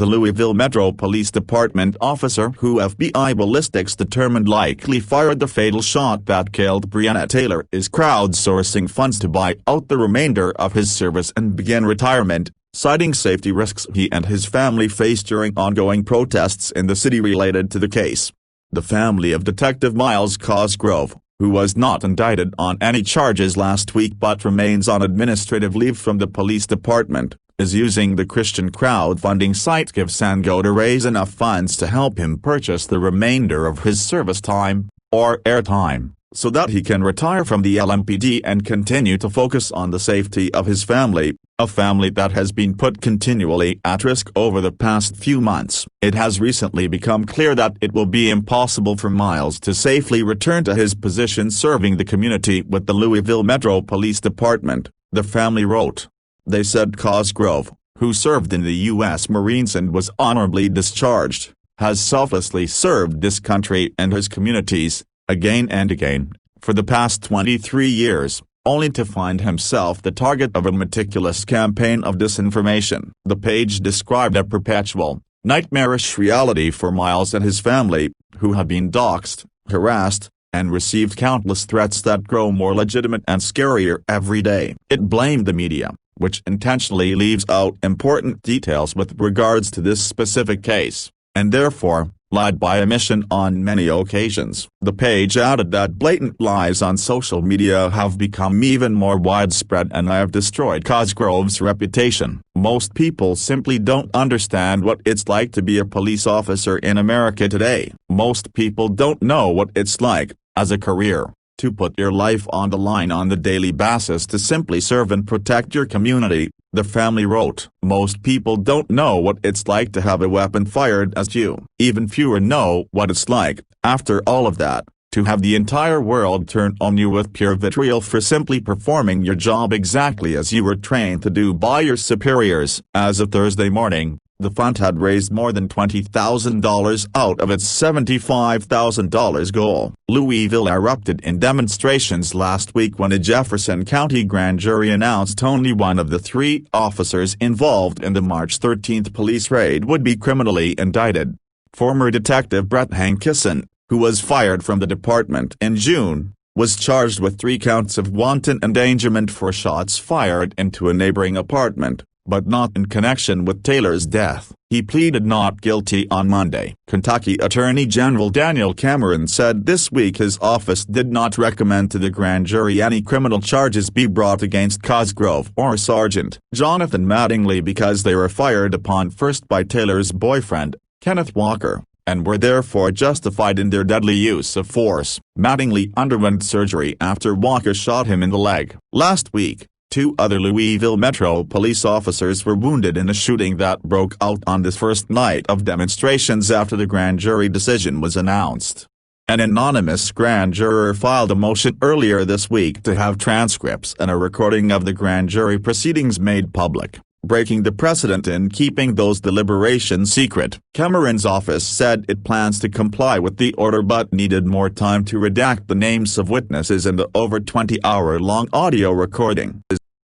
The Louisville Metro Police Department officer who FBI ballistics determined likely fired the fatal shot that killed Breonna Taylor is crowdsourcing funds to buy out the remainder of his service and begin retirement, citing safety risks he and his family face during ongoing protests in the city related to the case. The family of Detective Miles Cosgrove, who was not indicted on any charges last week but remains on administrative leave from the police department, is using the Christian crowdfunding site GiveSango to raise enough funds to help him purchase the remainder of his service time, or airtime, so that he can retire from the LMPD and continue to focus on the safety of his family, a family that has been put continually at risk over the past few months. It has recently become clear that it will be impossible for Miles to safely return to his position serving the community with the Louisville Metro Police Department, the family wrote. They said Cosgrove, who served in the U.S. Marines and was honorably discharged, has selflessly served this country and his communities, again and again, for the past 23 years, only to find himself the target of a meticulous campaign of disinformation. The page described a perpetual, nightmarish reality for Miles and his family, who have been doxxed, harassed, and received countless threats that grow more legitimate and scarier every day. It blamed the media, which intentionally leaves out important details with regards to this specific case, and therefore, lied by omission on many occasions. The page added that blatant lies on social media have become even more widespread and have destroyed Cosgrove's reputation. Most people simply don't understand what it's like to be a police officer in America today. Most people don't know what it's like, as a career, to put your life on the line on the daily basis to simply serve and protect your community, the family wrote. Most people don't know what it's like to have a weapon fired at you. Even fewer know what it's like, after all of that, to have the entire world turn on you with pure vitriol for simply performing your job exactly as you were trained to do by your superiors. As of Thursday morning, the fund had raised more than $20,000 out of its $75,000 goal. Louisville erupted in demonstrations last week when a Jefferson County grand jury announced only one of the 3 officers involved in the March 13 police raid would be criminally indicted. Former Detective Brett Hankison, who was fired from the department in June, was charged with 3 counts of wanton endangerment for shots fired into a neighboring apartment, but not in connection with Taylor's death. He pleaded not guilty on Monday. Kentucky Attorney General Daniel Cameron said this week his office did not recommend to the grand jury any criminal charges be brought against Cosgrove or Sergeant Jonathan Mattingly because they were fired upon first by Taylor's boyfriend, Kenneth Walker, and were therefore justified in their deadly use of force. Mattingly underwent surgery after Walker shot him in the leg. Last week, 2 other Louisville Metro police officers were wounded in a shooting that broke out on the first night of demonstrations after the grand jury decision was announced. An anonymous grand juror filed a motion earlier this week to have transcripts and a recording of the grand jury proceedings made public, breaking the precedent in keeping those deliberations secret. Cameron's office said it plans to comply with the order but needed more time to redact the names of witnesses in the over 20-hour-long audio recording.